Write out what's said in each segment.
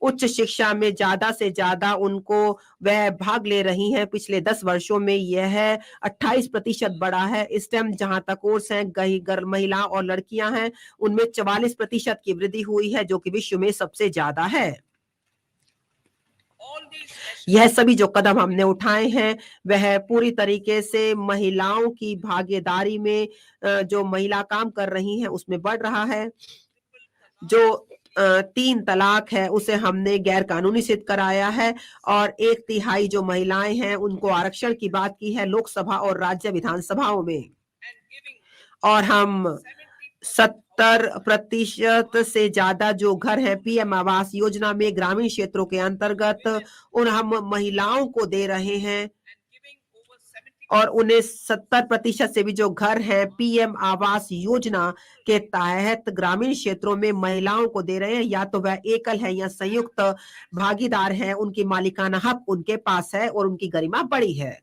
उच्च शिक्षा में ज्यादा से ज्यादा उनको वह भाग ले रही हैं। पिछले 10 वर्षों में यह 28% बढ़ा है। स्टेम जहां तक कोर्स हैं, महिला और लड़कियां हैं, उनमें 44% की वृद्धि हुई है, जो कि विश्व में सबसे ज्यादा है। यह सभी जो कदम हमने उठाए हैं वह पूरी तरीके से महिलाओं की भागीदारी में, जो महिला काम कर रही हैं उसमें बढ़ रहा है। जो 3 तलाक है उसे हमने गैर कानूनी सिद्ध कराया है, और 1/3 जो महिलाएं हैं उनको आरक्षण की बात की है लोकसभा और राज्य विधानसभाओं में। और हम 70% से ज्यादा जो घर हैं पीएम आवास योजना में ग्रामीण क्षेत्रों के अंतर्गत उन हम महिलाओं को दे रहे हैं, और उन्हें 70% से भी जो घर हैं पीएम आवास योजना के तहत ग्रामीण क्षेत्रों में महिलाओं को दे रहे हैं। या तो वह एकल है या संयुक्त भागीदार है, उनकी मालिकाना हक उनके पास है और उनकी गरिमा बड़ी है।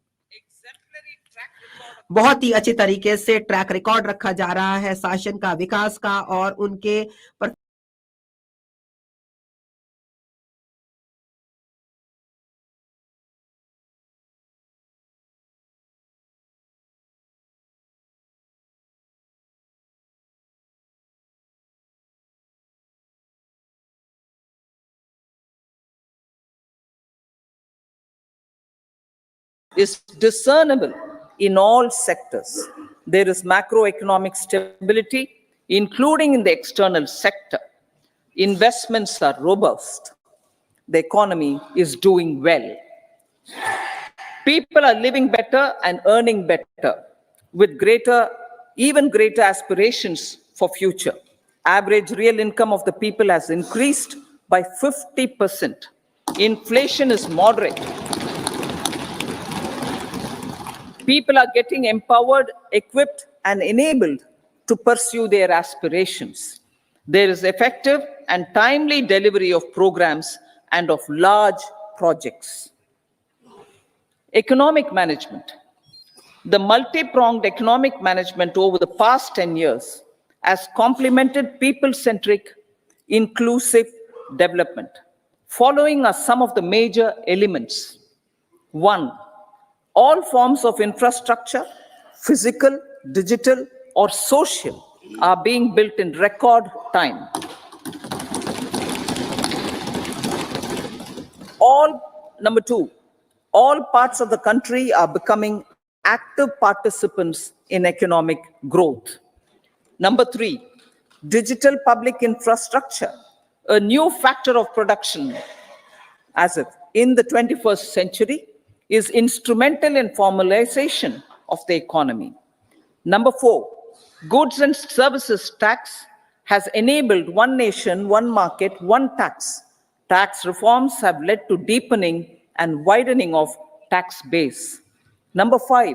बहुत ही अच्छी तरीके से ट्रैक रिकॉर्ड रखा जा रहा है शासन का, विकास का, और उनके is discernible in all sectors. There is macroeconomic stability, including in the external sector. Investments are robust. The economy is doing well. People are living better and earning better with even greater aspirations for future. Average real income of the people has increased by 50%. Inflation is moderate. People are getting empowered, equipped, and enabled to pursue their aspirations. There is effective and timely delivery of programs and of large projects. Economic management. The multi-pronged economic management over the past 10 years has complemented people-centric, inclusive development. Following are some of the major elements. 1. All forms of infrastructure, physical, digital, or social, are being built in record time. Number 2, all parts of the country are becoming active participants in economic growth. Number 3, digital public infrastructure, a new factor of production, as if in the 21st century, is instrumental in formalization of the economy. Number 4, goods and services tax has enabled one nation, one market, one tax. Tax reforms have led to deepening and widening of tax base. Number 5,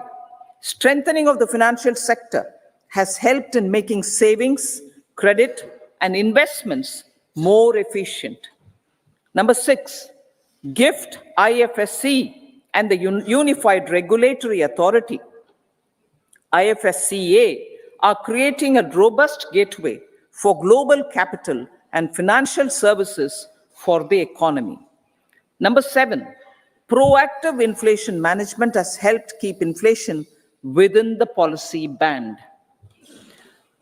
strengthening of the financial sector has helped in making savings, credit, and investments more efficient. Number 6, GIFT, IFSC, and the Unified Regulatory Authority, IFSCA, are creating a robust gateway for global capital and financial services for the economy. Number 7, proactive inflation management has helped keep inflation within the policy band.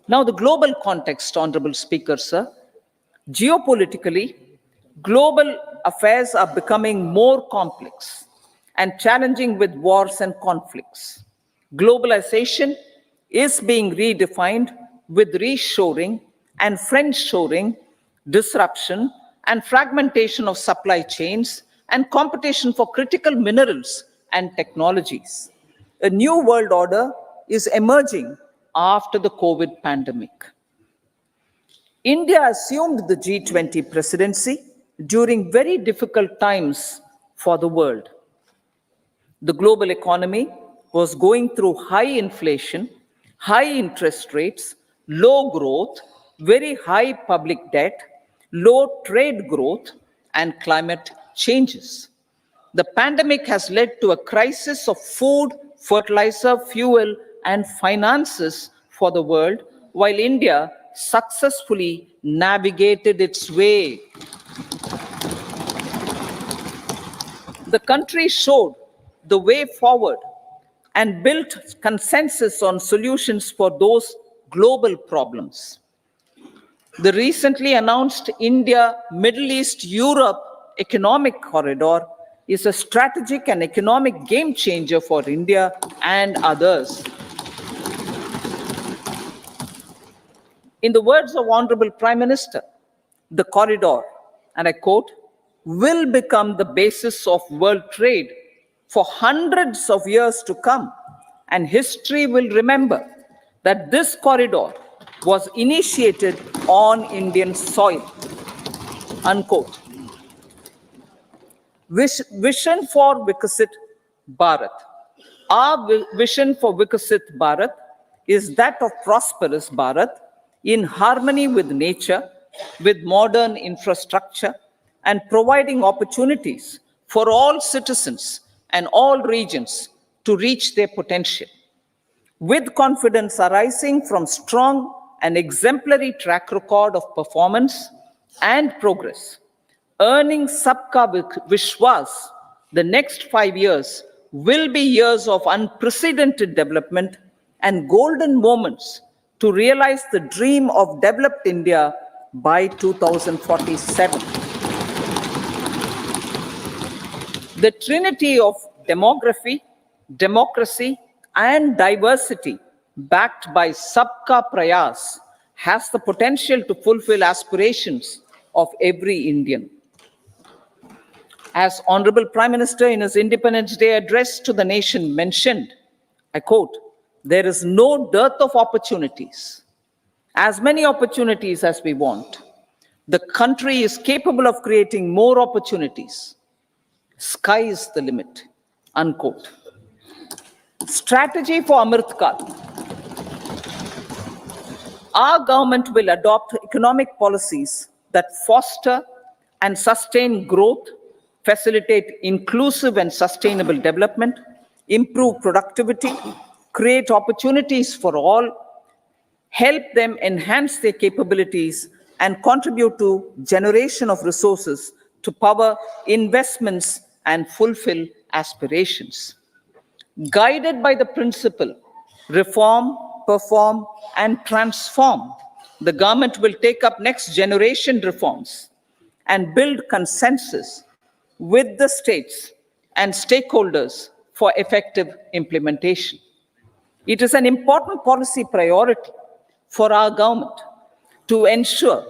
Now, the global context, Honorable Speaker, sir. Geopolitically, global affairs are becoming more complex and challenging with wars and conflicts. Globalization is being redefined with reshoring and friendshoring, disruption and fragmentation of supply chains, and competition for critical minerals and technologies. A new world order is emerging after the COVID pandemic. India assumed the G20 presidency during very difficult times for the world. The global economy was going through high inflation, high interest rates, low growth, very high public debt, low trade growth, and climate changes. The pandemic has led to a crisis of food, fertilizer, fuel, and finances for the world, while India successfully navigated its way. the country showed the way forward and built consensus on solutions for those global problems. The recently announced India-Middle East-Europe economic corridor is a strategic and economic game changer for India and others. In the words of Honorable Prime Minister, the corridor, and I quote, will become the basis of world trade for hundreds of years to come, and history will remember that this corridor was initiated on Indian soil, unquote. Vision for Vikasit Bharat. Our vision for Vikasit Bharat is that of prosperous Bharat in harmony with nature, with modern infrastructure, and providing opportunities for all citizens and all regions to reach their potential. With confidence arising from strong and exemplary track record of performance and progress, earning Sabka Vishwas, the next 5 years will be years of unprecedented development and golden moments to realize the dream of developed India by 2047. The trinity of demography, democracy, and diversity backed by Sabka Prayas has the potential to fulfill aspirations of every Indian. As Honorable Prime Minister in his Independence Day address to the nation mentioned, I quote, there is no dearth of opportunities, as many opportunities as we want. The country is capable of creating more opportunities. Sky is the limit, unquote. Strategy for Amrit Kal. Our government will adopt economic policies that foster and sustain growth, facilitate inclusive and sustainable development, improve productivity, create opportunities for all, help them enhance their capabilities, and contribute to generation of resources to power investments and fulfill aspirations. Guided by the principle, reform, perform, and transform, the government will take up next generation reforms and build consensus with the states and stakeholders for effective implementation. It is an important policy priority for our government to ensure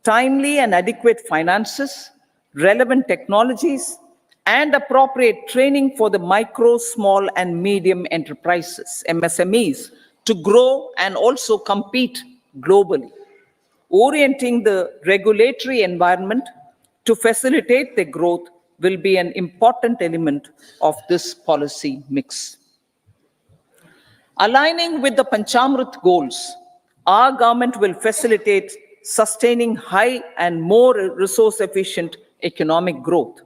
timely and adequate finances, relevant technologies, and appropriate training for the micro, small, and medium enterprises, MSMEs, to grow and also compete globally. Orienting the regulatory environment to facilitate their growth will be an important element of this policy mix. Aligning with the Panchamrit goals, our government will facilitate sustaining high and more resource-efficient economic growth.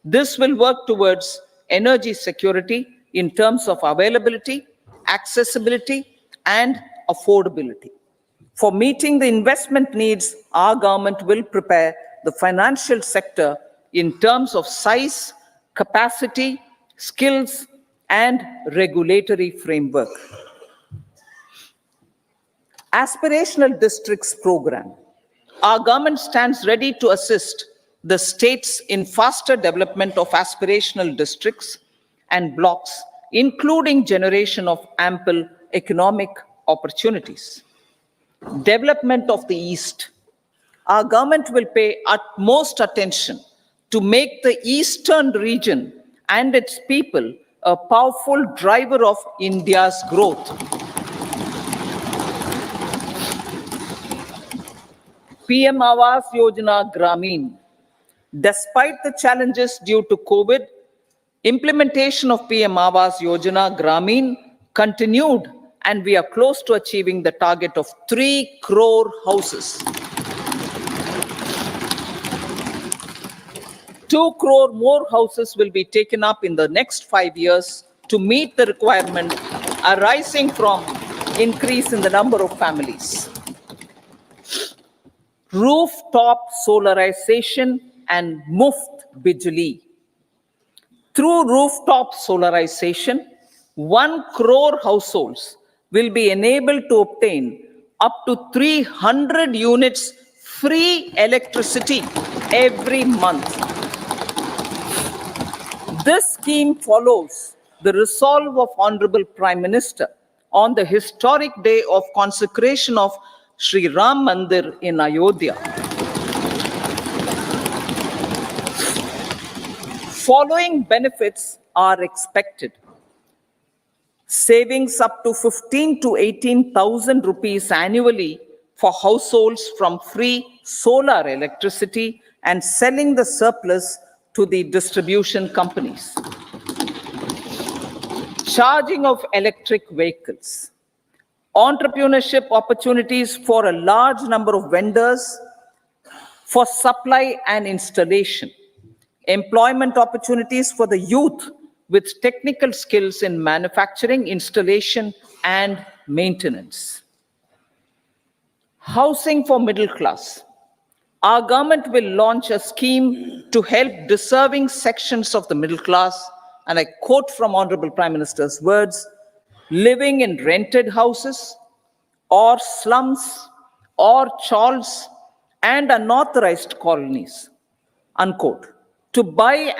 This will work towards energy security in terms of availability, accessibility, and affordability. For meeting the investment needs, our government will prepare the financial sector in terms of size, capacity, skills, and regulatory framework. Aspirational Districts Program. Our government stands ready to assist the states in faster development of aspirational districts and blocks, including generation of ample economic opportunities. Development of the East. Our government will pay utmost attention to make the Eastern region and its people a powerful driver of India's growth. PM Awas Yojana Gramin. Despite the challenges due to COVID, implementation of PM Awas Yojana Gramin continued, and we are close to achieving the target of 3 crore houses. 2 crore more houses will be taken up in the next 5 years to meet the requirement arising from increase in the number of families. Rooftop solarization and Muft Bijli. Through rooftop solarization, 1 crore households will be enabled to obtain up to 300 units free electricity every month. This scheme follows the resolve of Honorable Prime Minister on the historic day of consecration of Sri Ram Mandir in Ayodhya. Following benefits are expected: savings up to 15 to 18,000 rupees annually for households from free solar electricity and selling the surplus to the distribution companies. Charging of electric vehicles. Entrepreneurship opportunities for a large number of vendors for supply and installation. Employment opportunities for the youth with technical skills in manufacturing, installation, and maintenance. Housing for middle class. Our government will launch a scheme to help deserving sections of the middle class, and I quote from Honorable Prime Minister's words, living in rented houses or slums or chawls and unauthorized colonies, unquote, to buy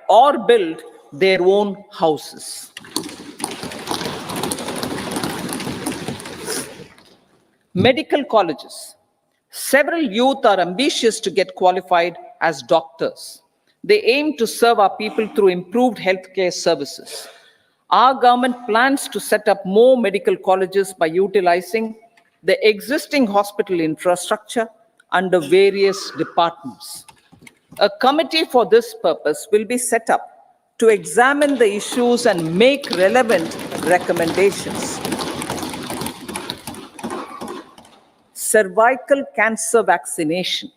or build their own houses. Medical colleges. Several youth are ambitious to get qualified as doctors. They aim to serve our people through improved healthcare services. Our government plans to set up more medical colleges by utilizing the existing hospital infrastructure under various departments. A committee for this purpose will be set up to examine the issues and make relevant recommendations. Cervical cancer vaccination.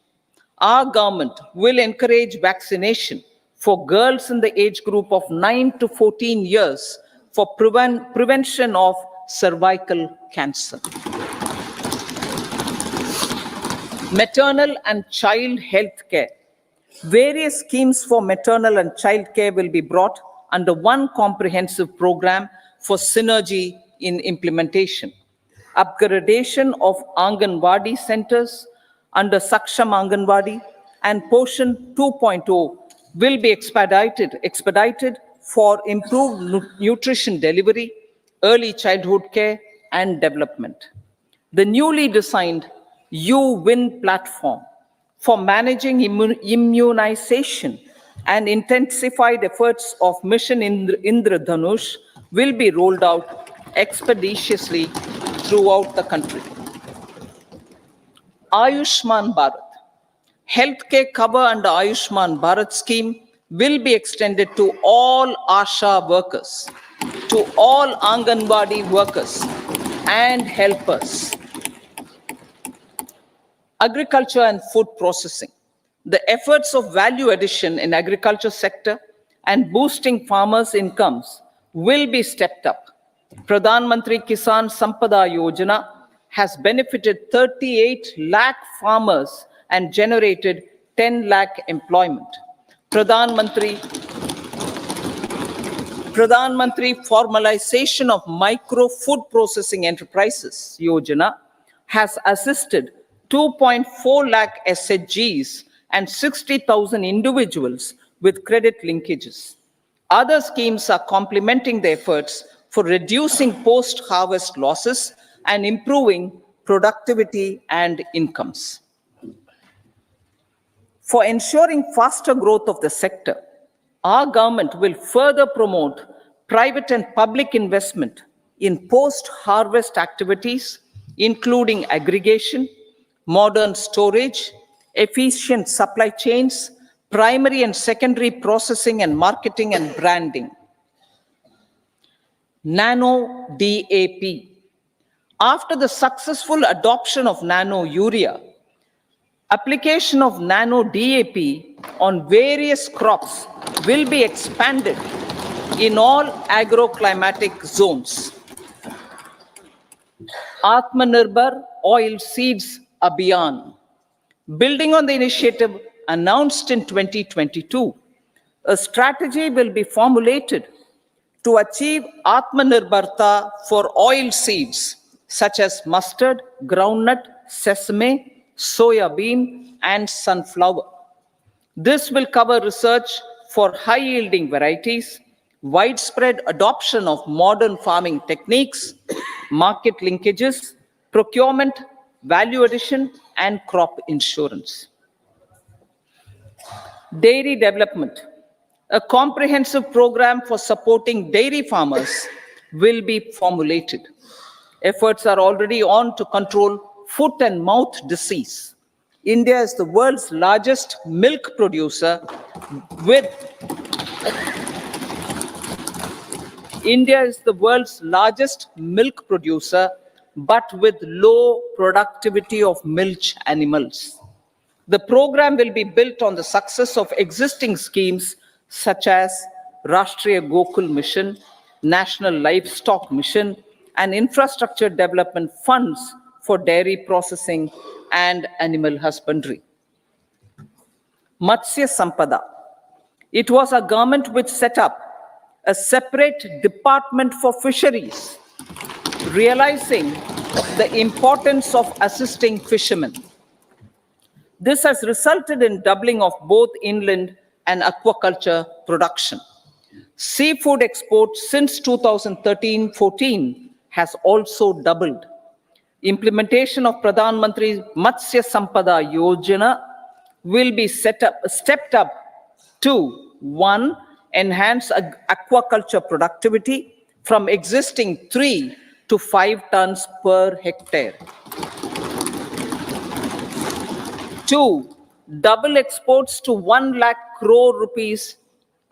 Our government will encourage vaccination for girls in the age group of 9 to 14 years for prevention of cervical cancer. Maternal and child health care. Various schemes for maternal and child care will be brought under one comprehensive program for synergy in implementation. Upgradation of Anganwadi centers under Saksham Anganwadi and Poshan 2.0 will be expedited for improved nutrition delivery, early childhood care, and development. The newly designed U-Win platform for managing immunization and intensified efforts of Mission Indradhanush will be rolled out expeditiously throughout the country. Ayushman Bharat. Healthcare cover under Ayushman Bharat scheme will be extended to all ASHA workers, to all Anganwadi workers and helpers. Agriculture and food processing. The efforts of value addition in agriculture sector and boosting farmers' incomes will be stepped up. Pradhan Mantri Kisan Sampada Yojana has benefited 38 lakh farmers and generated 10 lakh employment. Pradhan Mantri Formalization of Micro Food Processing Enterprises Yojana has assisted 2.4 lakh SHGs and 60,000 individuals with credit linkages. Other schemes are complementing the efforts for reducing post-harvest losses and improving productivity and incomes. For ensuring faster growth of the sector, our government will further promote private and public investment in post-harvest activities, including aggregation, modern storage, efficient supply chains, primary and secondary processing and marketing and branding. Nano DAP. After the successful adoption of nano urea, application of nano DAP on various crops will be expanded in all agroclimatic zones. Atmanirbhar Oil Seeds Abhiyan. Building on the initiative announced in 2022, A strategy will be formulated to achieve Atmanirbharta for oil seeds such as mustard, groundnut, sesame, soya bean, and sunflower. This will cover research for high-yielding varieties, widespread adoption of modern farming techniques, market linkages, procurement, value addition, and crop insurance. Dairy development. A comprehensive program for supporting dairy farmers will be formulated. Efforts are already on to control foot and mouth disease. India is the world's largest milk producer with India is the world's largest milk producer, but with low productivity of milch animals. The program will be built on the success of existing schemes such as Rashtriya Gokul Mission, National Livestock Mission, and infrastructure development funds for dairy processing and animal husbandry. Matsya Sampada. It was our government which set up a separate department for fisheries, realizing the importance of assisting fishermen. This has resulted in doubling of both inland and aquaculture production. Seafood exports since 2013-14 has also doubled. Implementation of Pradhan Mantri Matsya Sampada Yojana will be stepped up to 1. Enhance aquaculture productivity from existing 3 to 5 tons per hectare. 2. Double exports to 1 lakh crore rupees.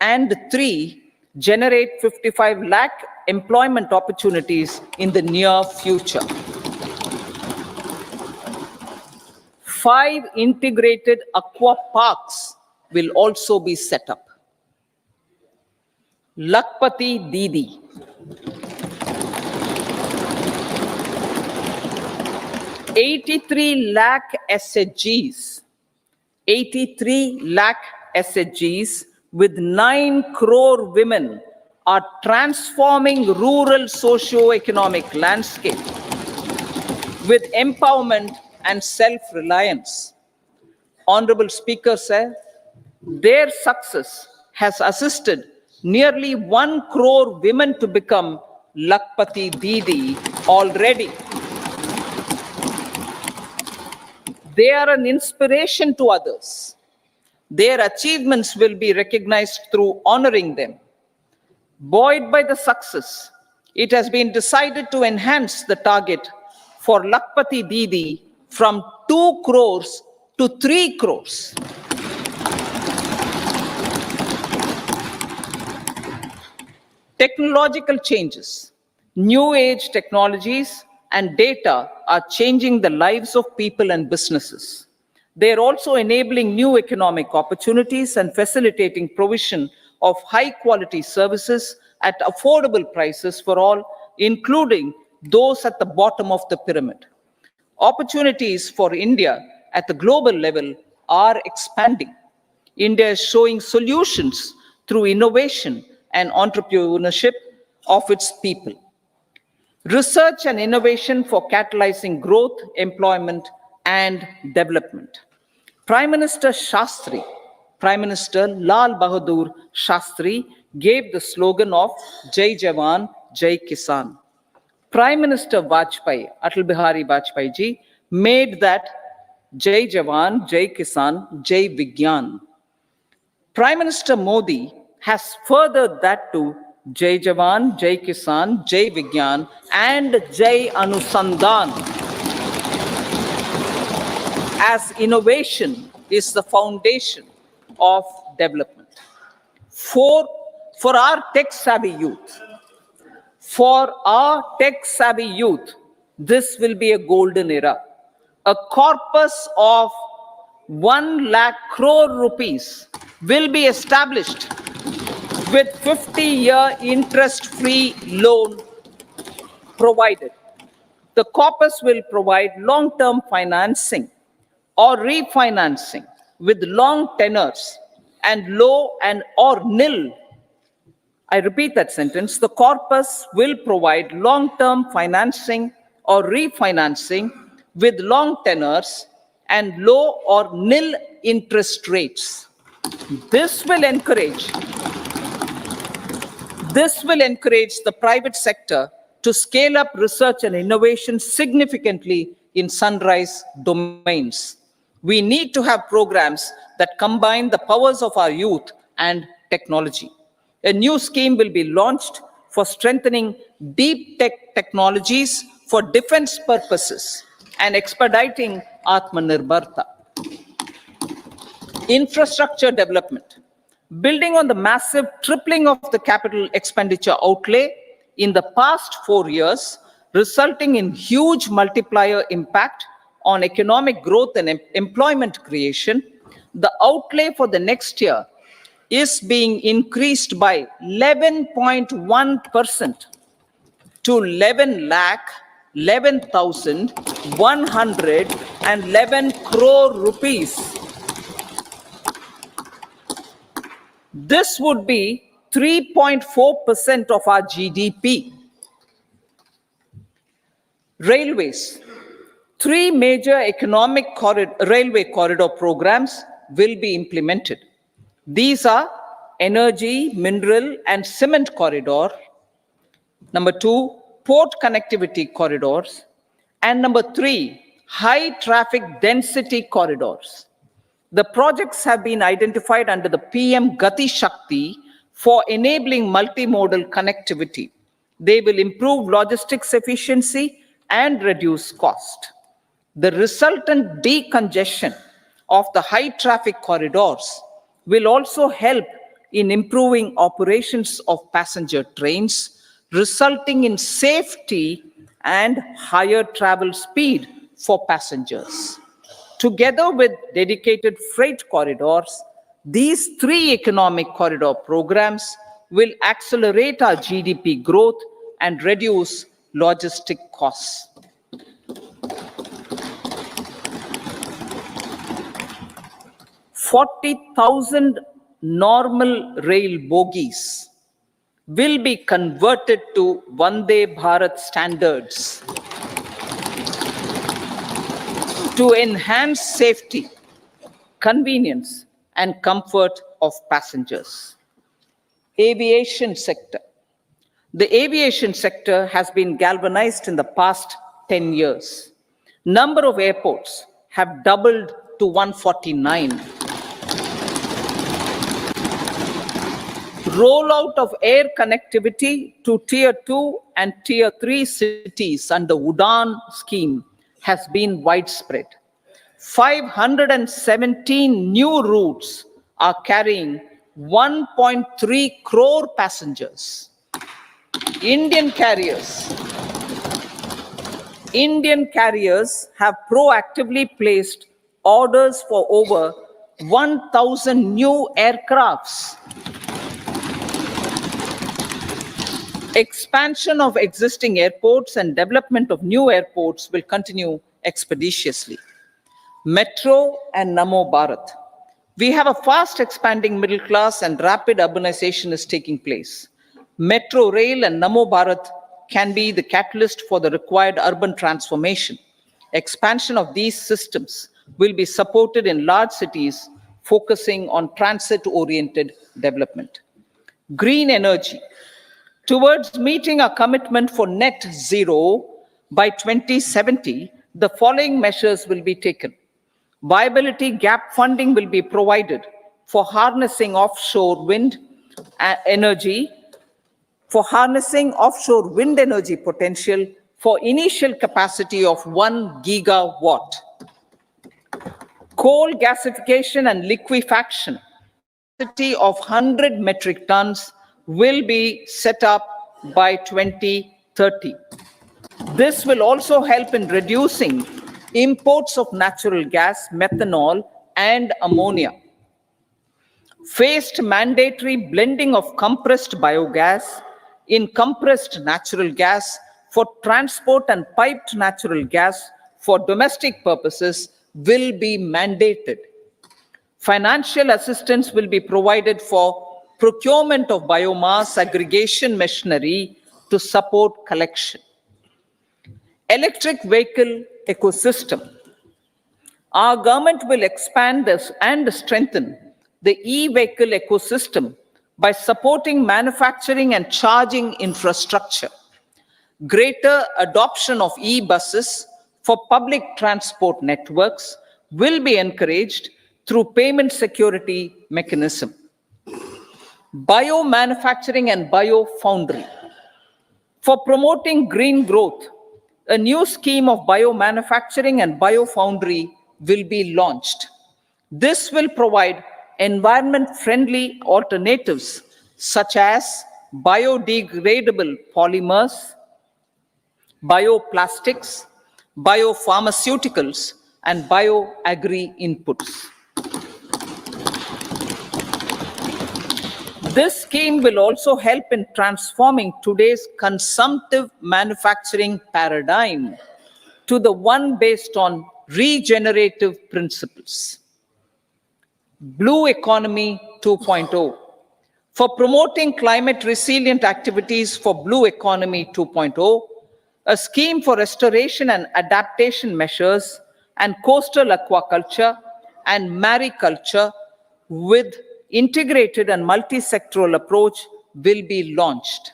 And 3. Generate 55 lakh employment opportunities in the near future. 5 integrated aqua parks will also be set up. Lakpati Didi. 83 lakh SHGs. 83 lakh SHGs with 9 crore women are transforming rural socio-economic landscape with empowerment and self-reliance. Honorable Speaker said, their success has assisted nearly 1 crore women to become Lakpati Didi already. They are an inspiration to others. Their achievements will be recognized through honoring them. Buoyed by the success, it has been decided to enhance the target for Lakpati Didi from 2 crores to 3 crores. Technological changes, new age technologies and data are changing the lives of people and businesses. They are also enabling new economic opportunities and facilitating provision of high quality services at affordable prices for all, including those at the bottom of the pyramid. Opportunities for India at the global level are expanding. India is showing solutions through innovation and entrepreneurship of its people. Research and innovation for catalyzing growth, employment, and development. Prime Minister Shastri, Prime Minister Lal Bahadur Shastri gave the slogan of Jai Jawan, Jai Kisan. Prime Minister Vajpayee, Atal Bihari Vajpayee ji, made that Jai Jawan, Jai Kisan, Jai Vigyan. Prime Minister Modi has furthered that to Jai Jawan, Jai Kisan, Jai Vigyan, and Jai Anusandhan, as innovation is the foundation of development. For our tech-savvy youth, this will be a golden era. A corpus of 1 lakh crore rupees will be established with 50-year interest-free loan provided. The corpus will provide long-term financing or refinancing with long tenors and low and or nil. I repeat that sentence. The corpus will provide long-term financing or refinancing with long tenors and low or nil interest rates. This will encourage the private sector to scale up research and innovation significantly in sunrise domains. We need to have programs that combine the powers of our youth and technology. A new scheme will be launched for strengthening deep tech technologies for defense purposes and expediting Atmanirbharta. Infrastructure development. Building on the massive tripling of the capital expenditure outlay in the past 4 years, resulting in huge multiplier impact on economic growth and employment creation, the outlay for the next year is being increased by 11.1% to 11,111 crore rupees. This would be 3.4% of our GDP. Railways. 3 major railway corridor programs will be implemented. These are energy, mineral, and cement corridor. Number 2, port connectivity corridors. And number 3, high traffic density corridors. The projects have been identified under the PM Gati Shakti for enabling multimodal connectivity. They will improve logistics efficiency and reduce cost. The resultant decongestion of the high traffic corridors will also help in improving operations of passenger trains, resulting in safety and higher travel speed for passengers. Together with dedicated freight corridors, these 3 economic corridor programs will accelerate our GDP growth and reduce logistic costs. 40,000 normal rail bogies will be converted to Vande Bharat standards to enhance safety, convenience, and comfort of passengers. Aviation sector. The aviation sector has been galvanized in the past 10 years. Number of airports have doubled to 149. Rollout of air connectivity to Tier 2 and Tier 3 cities under UDAN scheme has been widespread. 517 new routes are carrying 1.3 crore passengers. Indian carriers have proactively placed orders for over 1,000 new aircrafts. Expansion of existing airports and development of new airports will continue expeditiously. Metro and Namo Bharat. We have a fast expanding middle class and rapid urbanization is taking place. Metro rail and Namo Bharat can be the catalyst for the required urban transformation. Expansion of these systems will be supported in large cities, focusing on transit-oriented development. Green energy. Towards meeting our commitment for net zero by 2070, the following measures will be taken. Viability gap funding will be provided for harnessing offshore wind energy potential for initial capacity of 1 gigawatt. Coal gasification and liquefaction capacity of 100 metric tons will be set up by 2030. This will also help in reducing imports of natural gas, methanol, and ammonia. Phased mandatory blending of compressed biogas in compressed natural gas for transport and piped natural gas for domestic purposes will be mandated. Financial assistance will be provided for procurement of biomass aggregation machinery to support collection. Electric vehicle ecosystem. Our government will expand this and strengthen the e-vehicle ecosystem by supporting manufacturing and charging infrastructure. Greater adoption of e-buses for public transport networks will be encouraged through payment security mechanism. Biomanufacturing and biofoundry. For promoting green growth, a new scheme of biomanufacturing and biofoundry will be launched. This will provide environment-friendly alternatives such as biodegradable polymers, bioplastics, biopharmaceuticals, and bioagri inputs. This scheme will also help in transforming today's consumptive manufacturing paradigm to the one based on regenerative principles. Blue Economy 2.0. For promoting climate resilient activities for Blue Economy 2.0, a scheme for restoration and adaptation measures and coastal aquaculture and mariculture with integrated and multi-sectoral approach will be launched.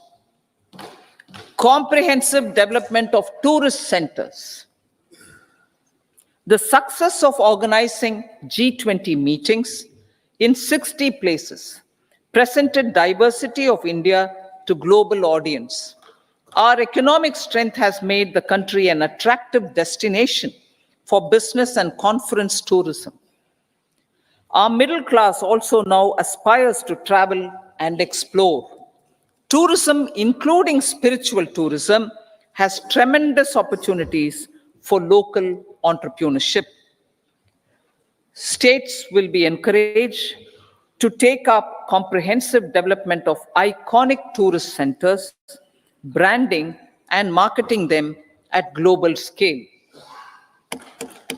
Comprehensive development of tourist centers. The success of organizing G20 meetings in 60 places presented diversity of India to global audience. Our economic strength has made the country an attractive destination for business and conference tourism. Our middle class also now aspires to travel and explore. Tourism, including spiritual tourism, has tremendous opportunities for local entrepreneurship. States will be encouraged to take up comprehensive development of iconic tourist centers, branding and marketing them at global scale.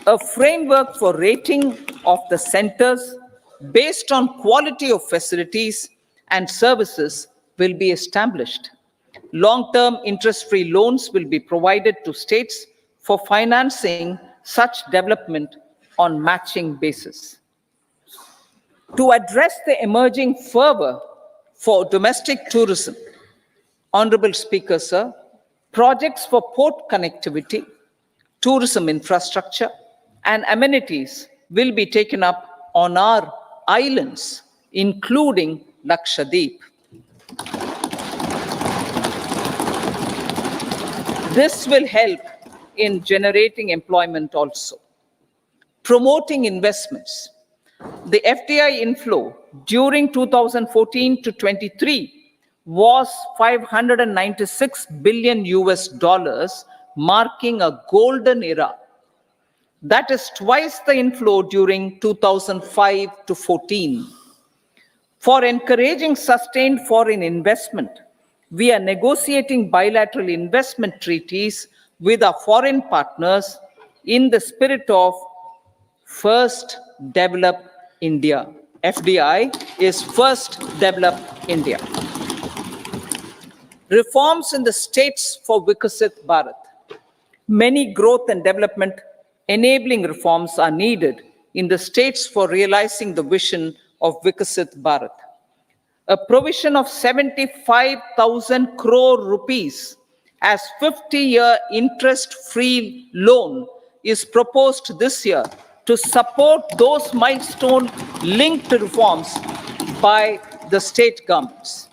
A framework for rating of the centers based on quality of facilities and services will be established. Long-term interest-free loans will be provided to states for financing such development on matching basis. To address the emerging fervor for domestic tourism, Honorable Speaker, sir, projects for port connectivity, tourism infrastructure, and amenities will be taken up on our islands, including Lakshadweep. This will help in generating employment also. Promoting investments. The FDI inflow during 2014 to 23 was $596 billion US, marking a golden era. That is twice the inflow during 2005 to 14. For encouraging sustained foreign investment, we are negotiating bilateral investment treaties with our foreign partners in the spirit of First Develop India. FDI is First Develop India. Reforms in the states for Vikasit Bharat. Many growth and development enabling reforms are needed in the states for realizing the vision of Vikasit Bharat. A provision of 75,000 crore rupees as 50-year interest-free loan is proposed this year to support those milestone-linked reforms by the state governments.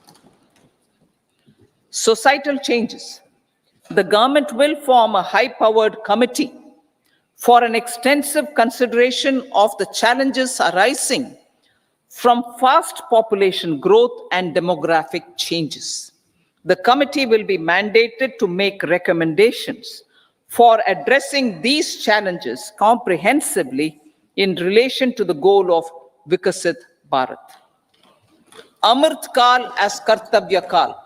Societal changes. The government will form a high-powered committee for an extensive consideration of the challenges arising from fast population growth and demographic changes. The committee will be mandated to make recommendations for addressing these challenges comprehensively in relation to the goal of Vikasit Bharat. Amrit Kal as Kartavya Kal.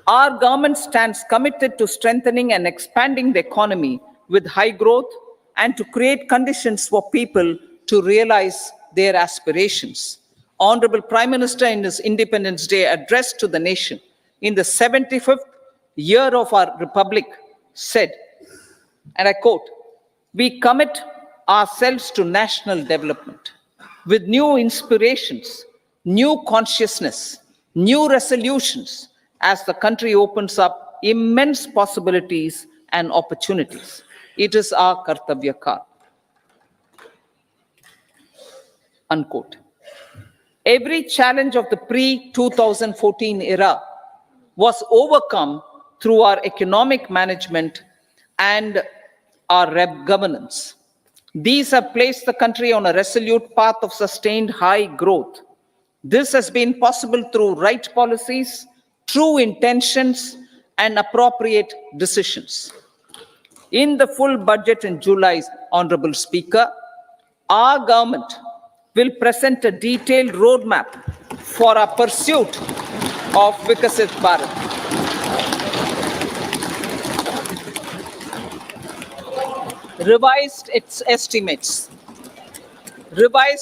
Our government stands committed to strengthening and expanding the economy with high growth and to create conditions for people to realize their aspirations. Honorable Prime Minister, in his Independence Day address to the nation in the 75th year of our Republic, said, and I quote, "We commit ourselves to national development with new inspirations, new consciousness, new resolutions as the country opens up immense possibilities and opportunities. It is our Kartavya Kal." Unquote. Every challenge of the pre-2014 era was overcome through our economic management and our governance. These have placed the country on a resolute path of sustained high growth. This has been possible through right policies, true intentions, and appropriate decisions. In the full budget in July, Honorable Speaker, our government will present a detailed roadmap for our pursuit of Vikasit Bharat. Revised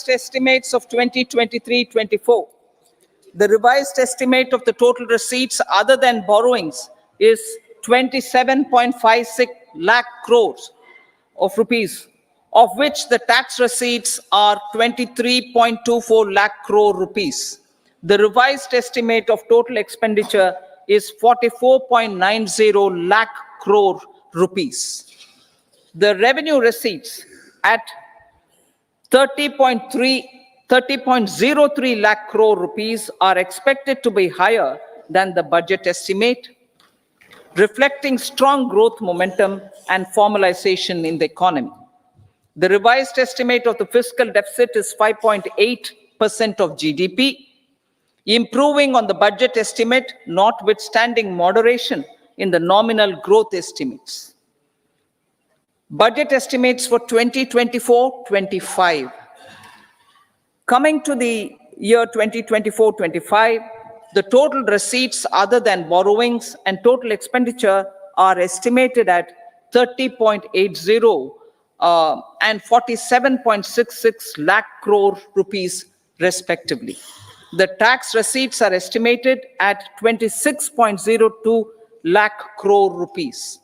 estimates of 2023-24. The revised estimate of the total receipts other than borrowings is 27.56 lakh crores of rupees, of which the tax receipts are 23.24 lakh crore rupees. The revised estimate of total expenditure is 44.90 lakh crore rupees. The revenue receipts at 30.03 lakh crore rupees are expected to be higher than the budget estimate, reflecting strong growth momentum and formalization in the economy. The revised estimate of the fiscal deficit is 5.8% of GDP, improving on the budget estimate, notwithstanding moderation in the nominal growth estimates. Budget estimates for 2024-25. Coming to the year 2024-25, the total receipts other than borrowings and total expenditure are estimated at 30.80 and 47.66 lakh crore rupees respectively. The tax receipts are estimated at 26.02 lakh crore rupees.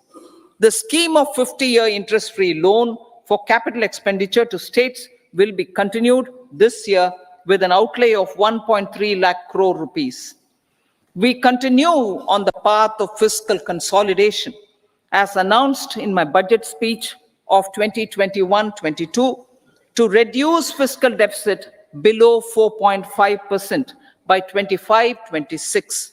The scheme of 50-year interest-free loan for capital expenditure to states will be continued this year with an outlay of 1.3 lakh crore rupees. We continue on the path of fiscal consolidation, as announced in my budget speech of 2021-22, to reduce fiscal deficit below 4.5% by 25-26.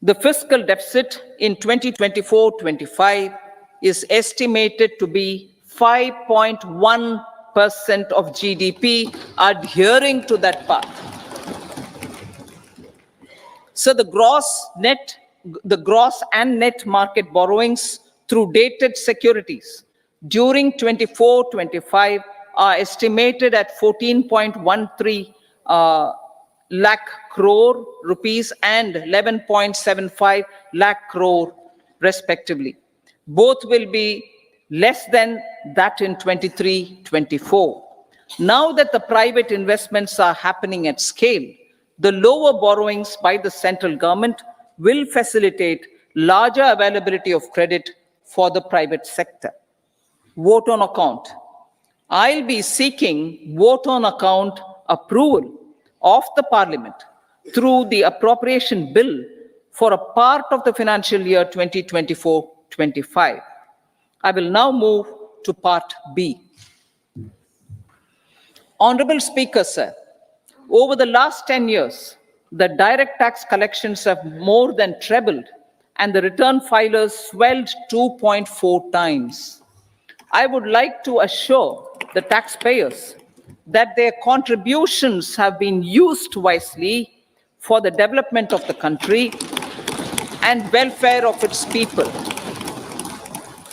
The fiscal deficit in 2024-25 is estimated to be 5.1% of GDP, adhering to that path. So the gross and net market borrowings through dated securities during 24-25 are estimated at 14.13 lakh crore rupees and 11.75 lakh crore respectively. Both will be less than that in 23-24. Now that the private investments are happening at scale, the lower borrowings by the central government will facilitate larger availability of credit for the private sector. Vote on account. I'll be seeking vote on account approval of the Parliament through the appropriation bill for a part of the financial year 2024-25. I will now move to part B. Honorable Speaker, sir, over the last 10 years, the direct tax collections have more than trebled and the return filers swelled 2.4 times. I would like to assure the taxpayers that their contributions have been used wisely for the development of the country and welfare of its people.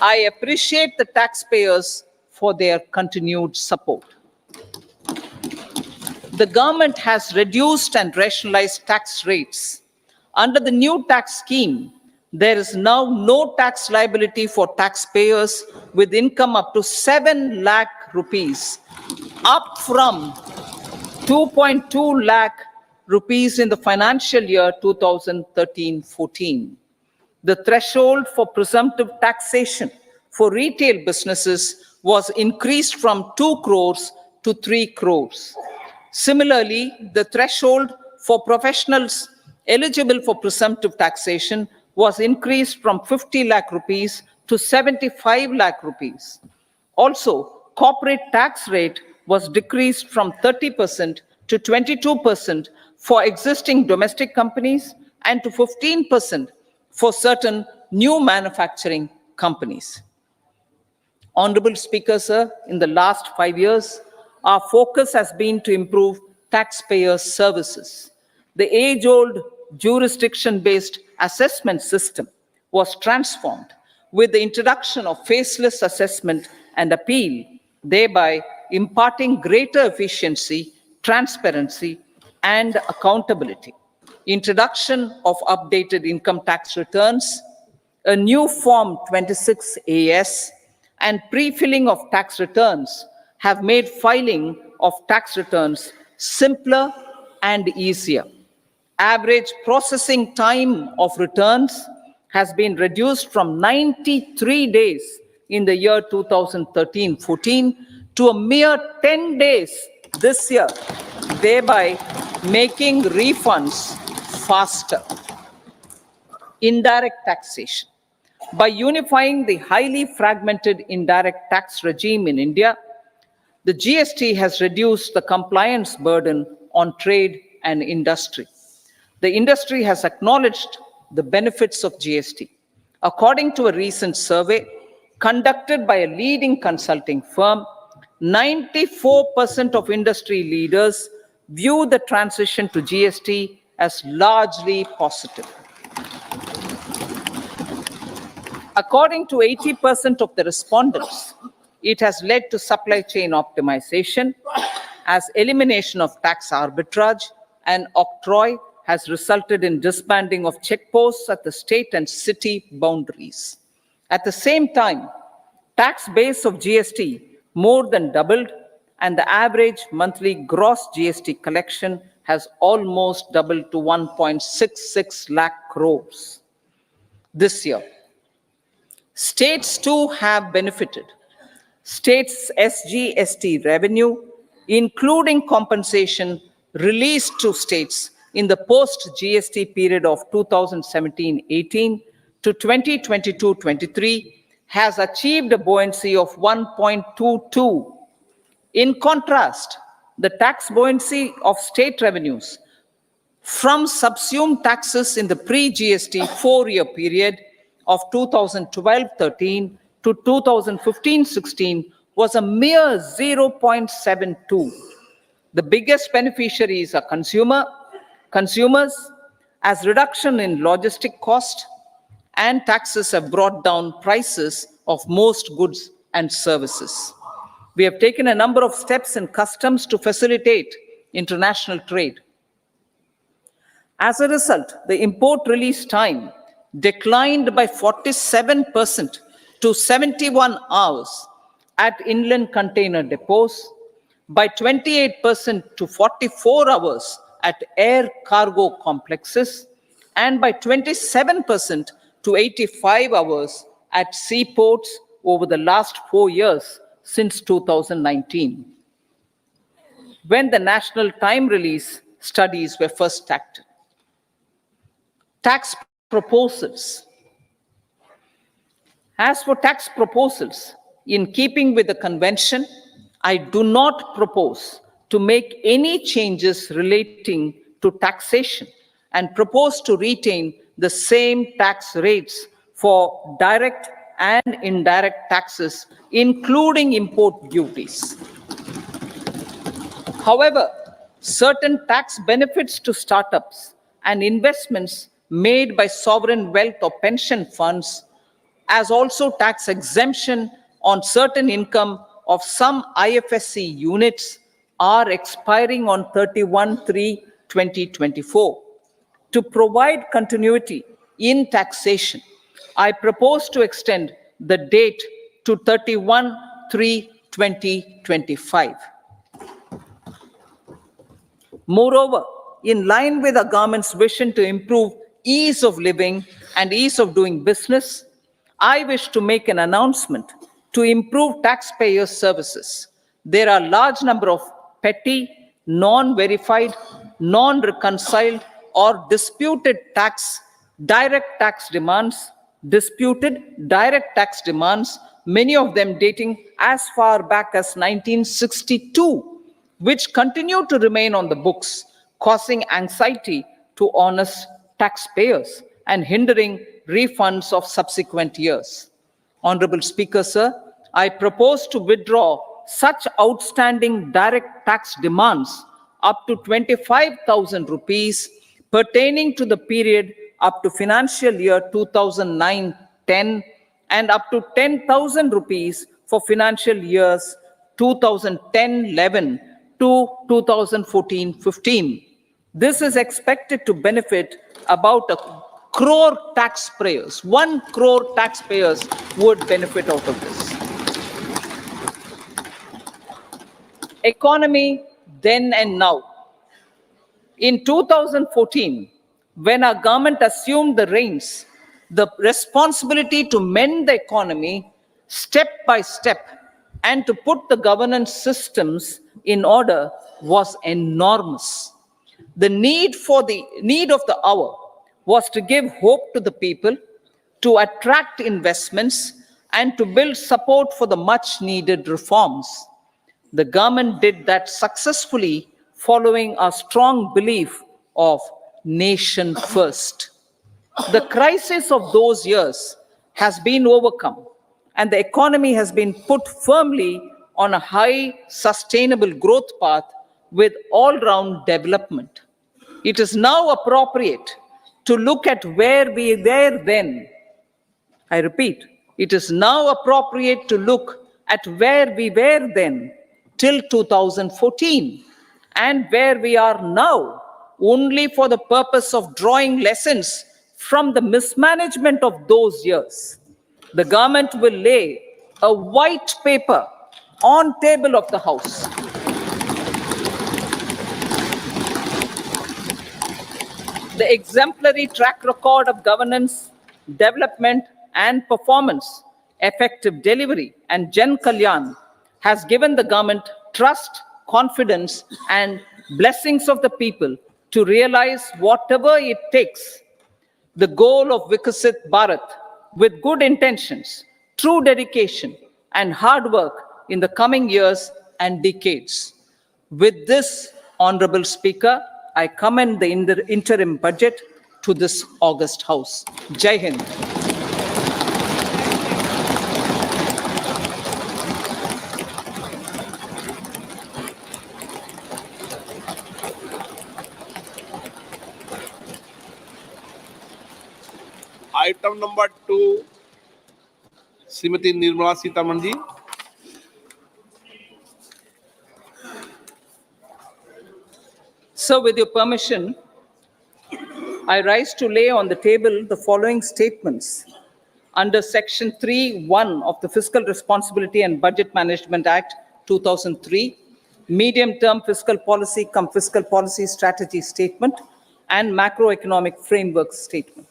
I appreciate the taxpayers for their continued support. The government has reduced and rationalized tax rates. Under the new tax scheme, there is now no tax liability for taxpayers with income up to 7 lakh rupees up from 2.2 lakh rupees in the financial year 2013-14. The threshold for presumptive taxation for retail businesses was increased from 2 crores to 3 crores. Similarly, the threshold for professionals eligible for presumptive taxation was increased from 50 lakh rupees to 75 lakh rupees. Also, corporate tax rate was decreased from 30% to 22% for existing domestic companies and to 15% for certain new manufacturing companies. Honorable Speaker, sir, in the last 5 years, our focus has been to improve taxpayer services. The age-old jurisdiction-based assessment system was transformed with the introduction of faceless assessment and appeal, thereby imparting greater efficiency, transparency, and accountability. Introduction of updated income tax returns, a new Form 26AS, and pre-filling of tax returns have made filing of tax returns simpler and easier. Average processing time of returns has been reduced from 93 days in the year 2013-14 to a mere 10 days this year, thereby making refunds faster. Indirect taxation. By unifying the highly fragmented indirect tax regime in India, the GST has reduced the compliance burden on trade and industry. The industry has acknowledged the benefits of GST. According to a recent survey conducted by a leading consulting firm, 94% of industry leaders view the transition to GST as largely positive. According to 80% of the respondents, it has led to supply chain optimization, as elimination of tax arbitrage and octroi has resulted in disbanding of checkposts at the state and city boundaries. At the same time, tax base of GST more than doubled, and the average monthly gross GST collection has almost doubled to 1.66 lakh crores this year. States too have benefited. States' SGST revenue, including compensation released to states in the post-GST period of 2017-18 to 2022-23, has achieved a buoyancy of 1.22. In contrast, the tax buoyancy of state revenues from subsumed taxes in the pre-GST 4-year period of 2012-13 to 2015-16 was a mere 0.72. The biggest beneficiaries are consumers, as reduction in logistic cost and taxes have brought down prices of most goods and services. We have taken a number of steps in customs to facilitate international trade. As a result, the import release time declined by 47% to 71 hours at inland container depots, by 28% to 44 hours at air cargo complexes, and by 27% to 85 hours at seaports over the last 4 years since 2019, when the national time release studies were first started. Tax proposals. As for tax proposals, in keeping with the convention, I do not propose to make any changes relating to taxation and propose to retain the same tax rates for direct and indirect taxes, including import duties. However, certain tax benefits to startups and investments made by sovereign wealth or pension funds, as also tax exemption on certain income of some IFSC units, are expiring on 31/3/2024. To provide continuity in taxation, I propose to extend the date to 31/3/2025. Moreover, in line with the government's vision to improve ease of living and ease of doing business, I wish to make an announcement to improve taxpayer services. There are large number of petty, non-verified, non-reconciled or disputed direct tax demands, many of them dating as far back as 1962, which continue to remain on the books, causing anxiety to honest taxpayers and hindering refunds of subsequent years. Honorable Speaker, sir, I propose to withdraw such outstanding direct tax demands up to 25,000 rupees pertaining to the period up to financial year 2009-10 and up to 10,000 rupees for financial years 2010-11 to 2014-15. This is expected to benefit about 1 crore taxpayers. 1 crore taxpayers would benefit out of this. Economy then and now. In 2014, when our government assumed the reins, the responsibility to mend the economy step by step and to put the governance systems in order was enormous. The need of the hour was to give hope to the people, to attract investments, and to build support for the much needed reforms. The government did that successfully, following a strong belief of nation first. The crisis of those years has been overcome, and the economy has been put firmly on a high, sustainable growth path with all-round development. It is now appropriate to look at where we were then. I repeat, it is now appropriate to look at where we were then till 2014 and where we are now, only for the purpose of drawing lessons from the mismanagement of those years. The government will lay a white paper on table of the House. The exemplary track record of governance, development, and performance, effective delivery, and Jan Kalyan has given the government trust, confidence, and blessings of the people to realize whatever it takes. The goal of Vikasit Bharat with good intentions, true dedication, and hard work in the coming years and decades. With this, Honorable Speaker, I commend the interim budget to this august House. Jai Hind. Item number 2, Shrimati Nirmala Sitharaman ji. So, with your permission, I rise to lay on the table the following statements under Section 3(1) of the Fiscal Responsibility and Budget Management Act 2003, Medium-Term Fiscal Policy cum Fiscal Policy Strategy Statement and Macroeconomic Framework Statement.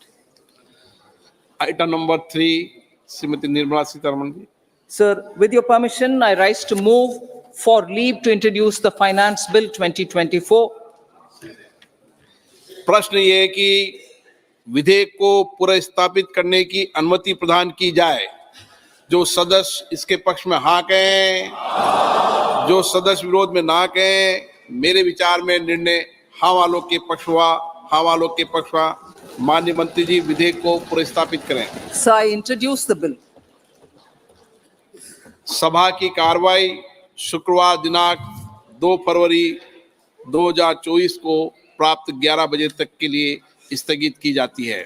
Item number 3, Shrimati Nirmala Sitharaman ji. Sir, with your permission, I rise to move for leave to introduce the Finance Bill 2024. प्रश्न ये है कि विधेयक को पुनर्स्थापित करने की अनुमति प्रदान की जाए। जो सदस्य इसके पक्ष में हाँ कहें, जो सदस्य विरोध में ना कहें। मेरे विचार में निर्णय हाँ वालों के पक्ष हुआ, हाँ वालों के पक्ष हुआ। माननीय मंत्री जी, विधेयक को पुनर्स्थापित करें। Sir, I introduce the bill. सभा की कार्रवाई शुक्रवार दिनांक 2 फरवरी 2024 को प्राप्त 11 बजे तक के लिए स्थगित की जाती है।